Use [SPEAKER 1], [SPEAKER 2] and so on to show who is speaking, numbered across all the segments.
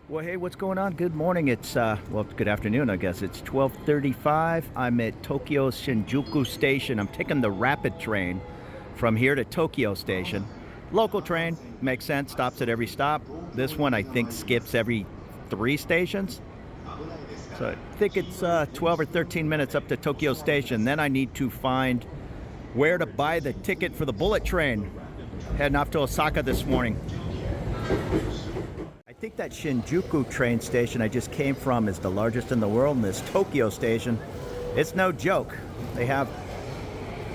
[SPEAKER 1] Well, hey, what's going on? Good morning. It's well, good afternoon, I guess. It's 12:35. I'm at Tokyo Shinjuku Station. I'm taking the rapid train from here to Tokyo Station. Local train, makes sense, stops at every stop. This one I think skips every 3 stations. So I think it's 12 or 13 minutes up to Tokyo Station. Then I need to find where to buy the ticket for the bullet train. Heading off to Osaka this morning. I think that Shinjuku train station I just came from is the largest in the world, and this Tokyo station, it's no joke. They have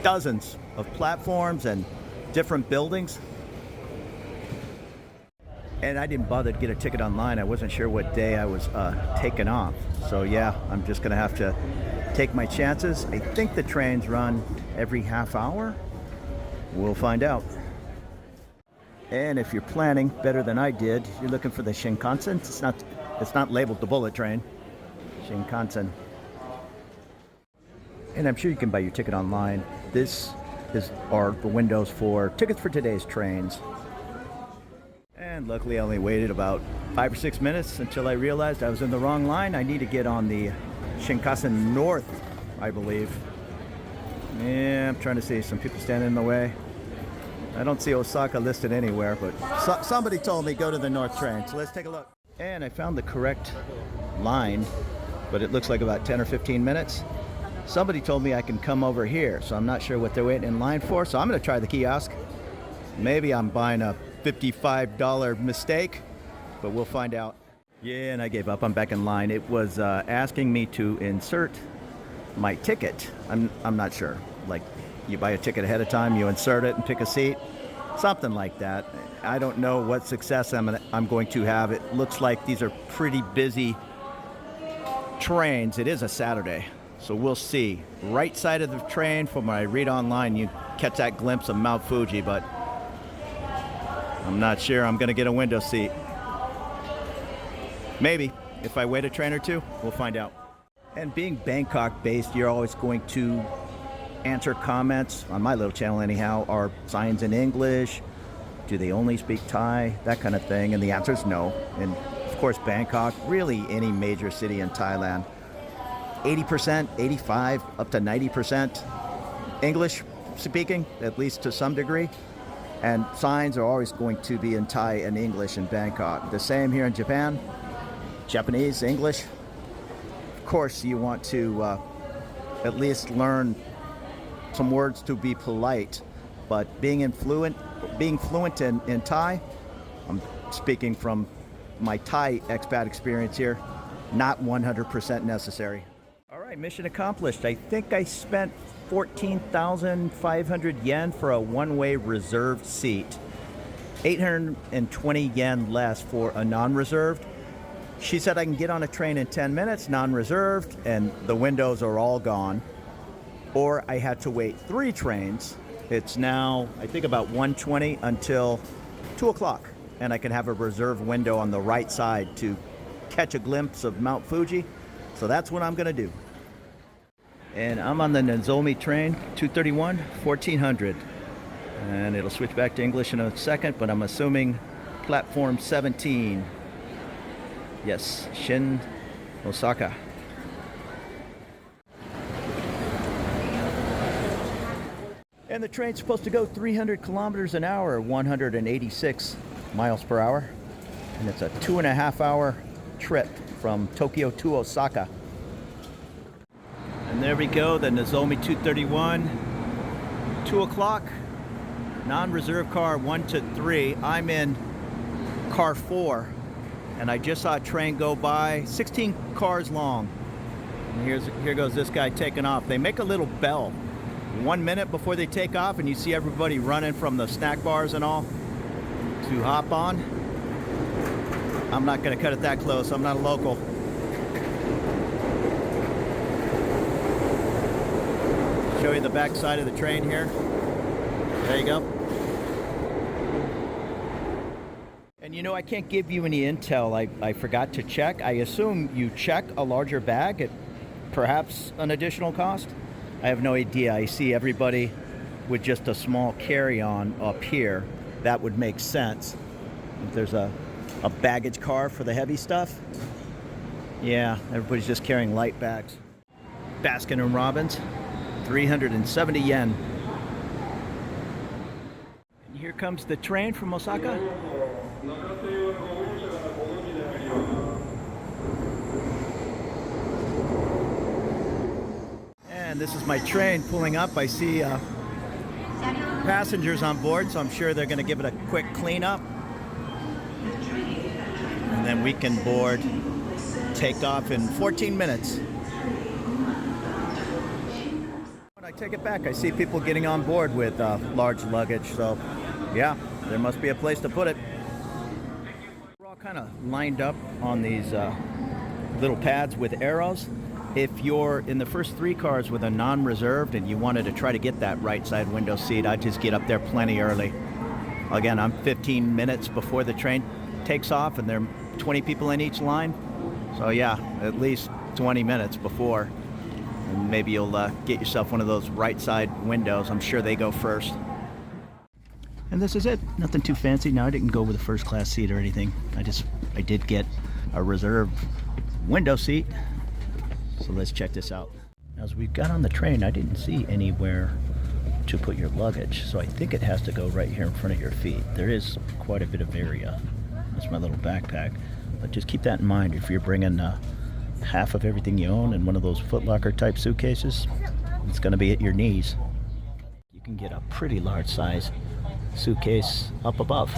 [SPEAKER 1] dozens of platforms and different buildings. And I didn't bother to get a ticket online. I wasn't sure what day I was taking off. So yeah, I'm just gonna have to take my chances. I think the trains run every half hour. We'll find out. And if you're planning better than I did, you're looking for the Shinkansen. It's not labeled the bullet train. Shinkansen. And I'm sure you can buy your ticket online. Are the windows for tickets for today's trains. And luckily I only waited about 5 or 6 minutes until I realized I was in the wrong line. I need to get on the Shinkansen North, I believe. Yeah, I'm trying to see some people standing in the way. I don't see Osaka listed anywhere, but somebody told me go to the North train, so let's take a look. And I found the correct line, but it looks like about 10 or 15 minutes. Somebody told me I can come over here, so I'm not sure what they're waiting in line for, so I'm going to try the kiosk. Maybe I'm buying a $55 mistake, but we'll find out. Yeah, and I gave up. I'm back in line. It was asking me to insert my ticket. I'm not sure. Like, you buy a ticket ahead of time, you insert it and pick a seat, something like that. I don't know what success I'm going to have. It looks like these are pretty busy trains. It is a Saturday, so we'll see. Right side of the train, from what I read online, you catch that glimpse of Mount Fuji, but I'm not sure I'm going to get a window seat. Maybe. If I wait a train or two, we'll find out. And being Bangkok based, you're always going to answer comments on my little channel anyhow. Are signs in English? Do they only speak Thai? That kind of thing. And the answer is no. And of course Bangkok, really any major city in Thailand, 80%, 85, up to 90% English speaking, at least to some degree. And signs are always going to be in Thai and English in Bangkok. The same here in Japan, Japanese, English. Of course you want to at least learn some words to be polite, but being fluent in Thai, I'm speaking from my Thai expat experience here, not 100% necessary. All right, mission accomplished. I think I spent 14,500 yen for a one-way reserved seat, 820 yen less for a non-reserved. She said I can get on a train in 10 minutes, non-reserved, and the windows are all gone. Or I had to wait 3 trains. It's now, I think, about 1:20 until 2 o'clock. And I can have a reserved window on the right side to catch a glimpse of Mount Fuji. So that's what I'm going to do. And I'm on the Nozomi train, 231, 1400. And it'll switch back to English in a second, but I'm assuming platform 17. Yes, Shin, Osaka. And the train's supposed to go 300 kilometers an hour, 186 miles per hour. And it's a 2.5 hour trip from Tokyo to Osaka. And there we go, the Nozomi 231, 2 o'clock, non-reserve car 1 to 3. I'm in car 4, and I just saw a train go by, 16 cars long. And here goes this guy taking off. They make a little bell 1 minute before they take off, and you see everybody running from the snack bars and all to hop on. I'm not going to cut it that close. I'm not a local. Show you the back side of the train here. There you go. And you know, I can't give you any intel. I forgot to check. I assume you check a larger bag at perhaps an additional cost. I have no idea. I see everybody with just a small carry-on up here. That would make sense. If there's a a baggage car for the heavy stuff. Yeah, everybody's just carrying light bags. Baskin and Robbins, 370 yen. And here comes the train from Osaka. And this is my train pulling up. I see passengers on board, so I'm sure they're going to give it a quick cleanup. And then we can board, take off in 14 minutes. When I take it back, I see people getting on board with large luggage, so yeah, there must be a place to put it. We're all kind of lined up on these little pads with arrows. If you're in the first 3 cars with a non-reserved and you wanted to try to get that right side window seat, I'd just get up there plenty early. Again, I'm 15 minutes before the train takes off, and there are 20 people in each line. So yeah, at least 20 minutes before. And maybe you'll get yourself one of those right side windows. I'm sure they go first. And this is it. Nothing too fancy. Now, I didn't go with a first class seat or anything. I did get a reserved window seat. So let's check this out. As we got on the train, I didn't see anywhere to put your luggage, so I think it has to go right here in front of your feet. There is quite a bit of area. That's my little backpack. But just keep that in mind if you're bringing half of everything you own in one of those Foot Locker type suitcases. It's going to be at your knees. You can get a pretty large size suitcase up above.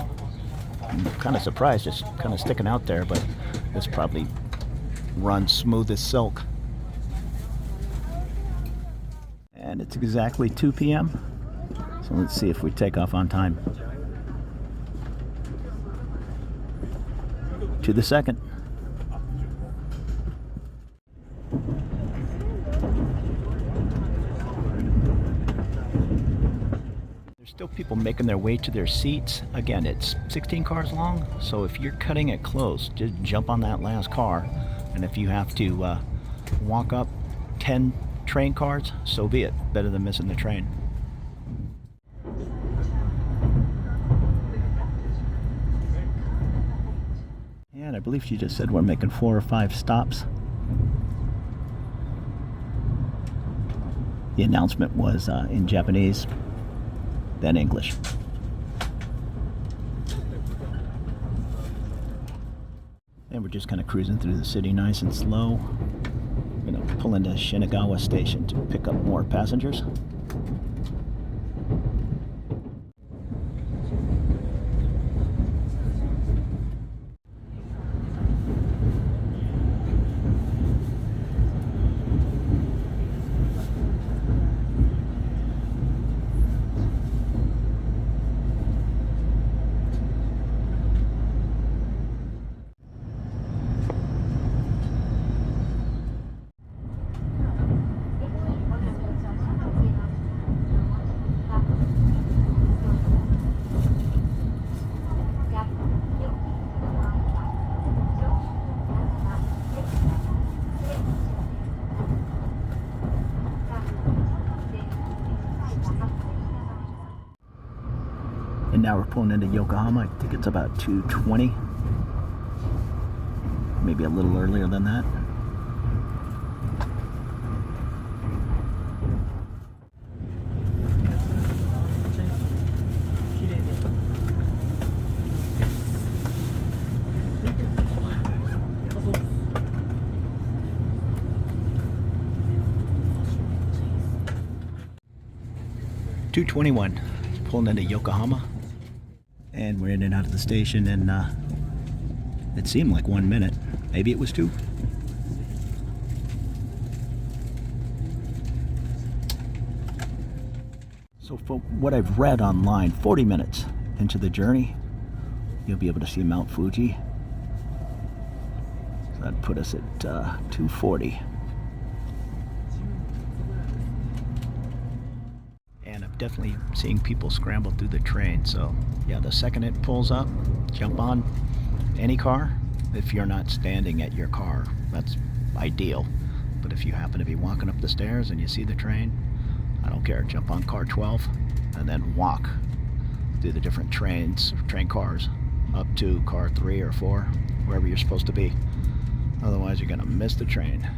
[SPEAKER 1] I'm kind of surprised it's kind of sticking out there, but it's probably run smooth as silk. And it's exactly 2 p.m. So let's see if we take off on time. To the second. There's still people making their way to their seats. Again, it's 16 cars long, so if you're cutting it close, just jump on that last car. And if you have to walk up 10 train cars, so be it. Better than missing the train. And I believe she just said we're making 4 or 5 stops. The announcement was in Japanese, then English. And we're just kind of cruising through the city nice and slow. We're going to pull into Shinagawa Station to pick up more passengers. And now we're pulling into Yokohama. I think it's about 2:20. Maybe a little earlier than that. $2:21. Pulling into Yokohama. And we're in and out of the station, and it seemed like 1 minute. Maybe it was 2. So from what I've read online, 40 minutes into the journey, you'll be able to see Mount Fuji. So that'd put us at 2:40. And I'm definitely seeing people scramble through the train. So yeah, the second it pulls up, jump on any car. If you're not standing at your car, that's ideal. But if you happen to be walking up the stairs and you see the train, I don't care, jump on car 12 and then walk through the different train cars up to car 3 or 4, wherever you're supposed to be. Otherwise, you're gonna miss the train.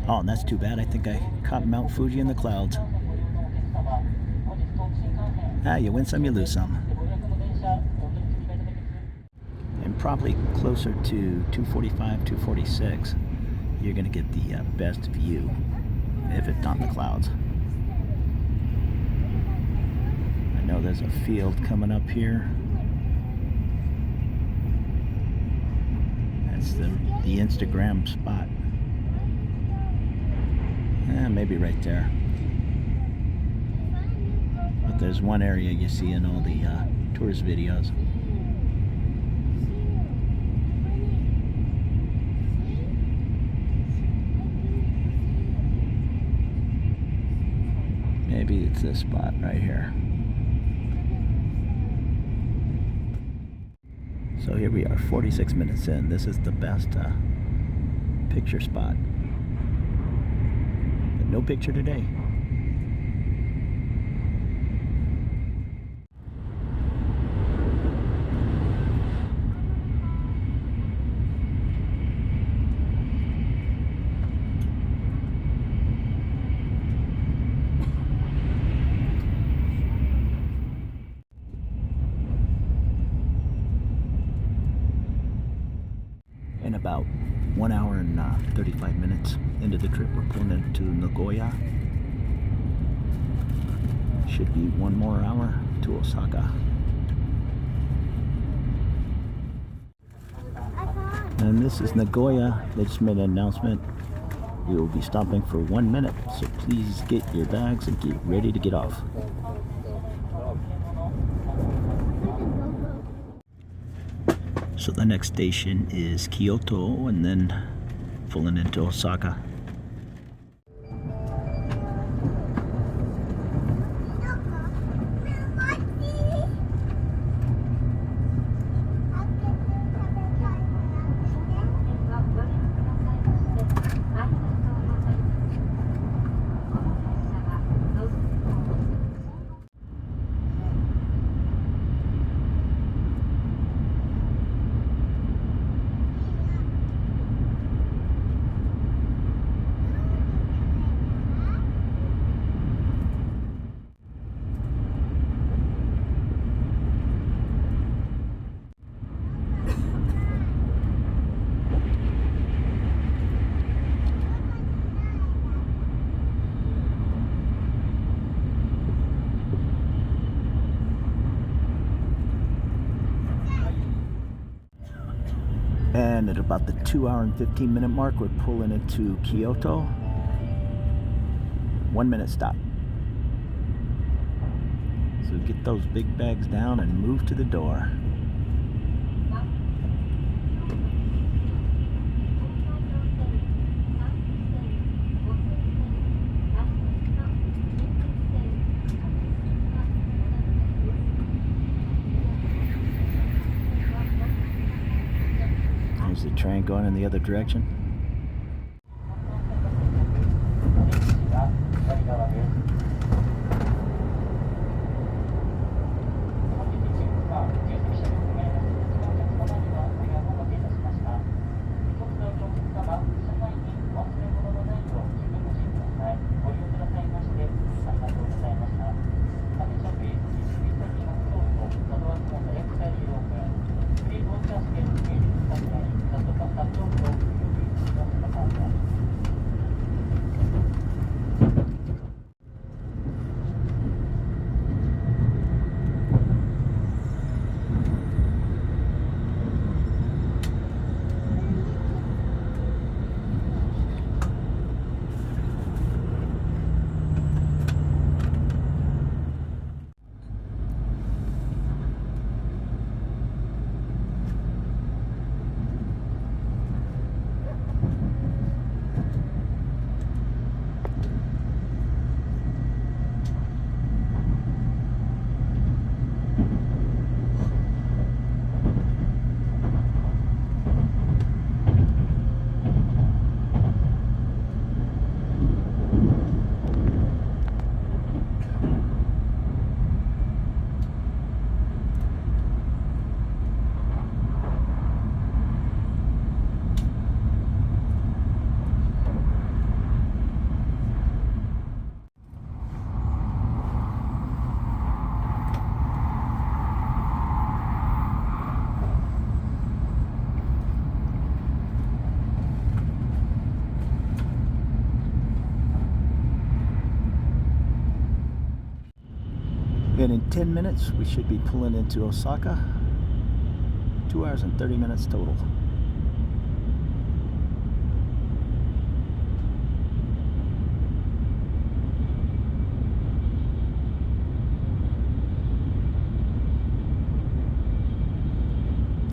[SPEAKER 1] Oh, and that's too bad. I think I caught Mount Fuji in the clouds. Ah, you win some, you lose some. And probably closer to 245, 246, you're going to get the best view if it's not in the clouds. I know there's a field coming up here. That's the Instagram spot. Maybe right there. But there's one area you see in all the tourist videos. Maybe it's this spot right here. So here we are, 46 minutes in. This is the best picture spot. But no picture today. In about 1 hour and 35 minutes into the trip, we're pulling into Nagoya. Should be 1 more hour to Osaka. And this is Nagoya. They just made an announcement. We will be stopping for 1 minute, so please get your bags and get ready to get off. So the next station is Kyoto, and then pulling into Osaka. And at about the 2 hour and 15 minute mark, we're pulling into Kyoto. 1 minute stop. So get those big bags down and move to the door. There's the train going in the other direction. And in 10 minutes, we should be pulling into Osaka. 2 hours and 30 minutes total.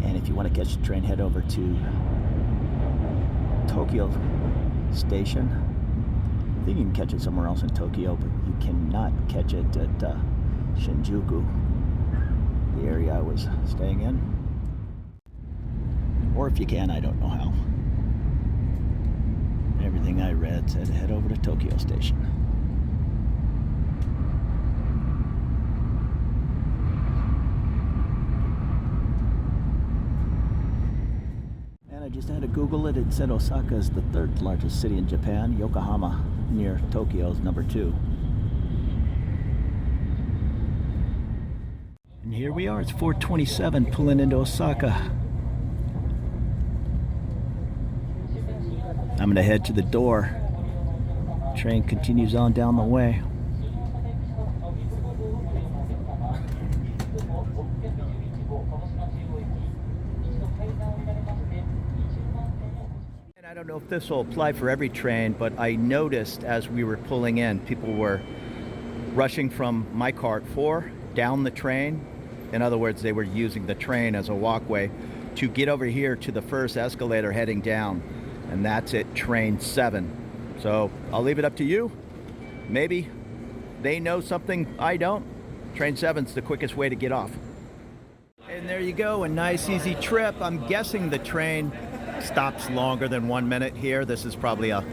[SPEAKER 1] And if you want to catch the train, head over to Tokyo Station. I think you can catch it somewhere else in Tokyo, but you cannot catch it at Shinjuku, the area I was staying in. Or if you can, I don't know how. Everything I read said head over to Tokyo Station. And I just had to Google it. It said Osaka is the third largest city in Japan. Yokohama, near Tokyo, is number 2. And here we are, it's 4:27, pulling into Osaka. I'm gonna head to the door. Train continues on down the way. And I don't know if this will apply for every train, but I noticed as we were pulling in, people were rushing from my cart 4 down the train. In other words, they were using the train as a walkway to get over here to the first escalator heading down. And that's at train 7. So I'll leave it up to you. Maybe they know something I don't. Train 7's the quickest way to get off. And there you go, a nice easy trip. I'm guessing the train stops longer than 1 minute here. This is probably a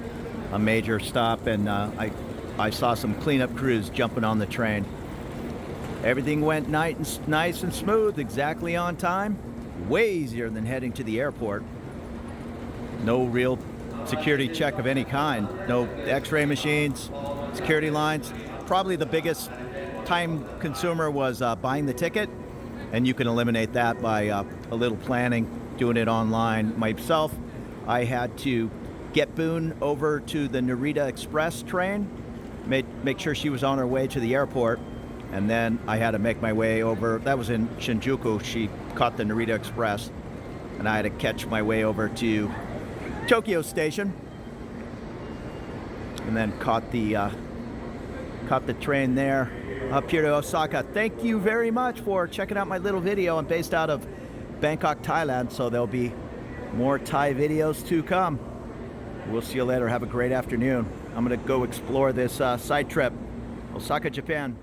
[SPEAKER 1] major stop, and I saw some cleanup crews jumping on the train. Everything went nice and smooth, exactly on time. Way easier than heading to the airport. No real security check of any kind. No x-ray machines, security lines. Probably the biggest time consumer was buying the ticket, and you can eliminate that by a little planning, doing it online. Myself, I had to get Boone over to the Narita Express train, make sure she was on her way to the airport, and then I had to make my way over. That was in Shinjuku. She caught the Narita Express, and I had to catch my way over to Tokyo Station, and then caught the train there up here to Osaka. Thank you very much for checking out my little video. I'm based out of Bangkok, Thailand, so there'll be more Thai videos to come. We'll see you later. Have a great afternoon. I'm gonna go explore this side trip, Osaka, Japan.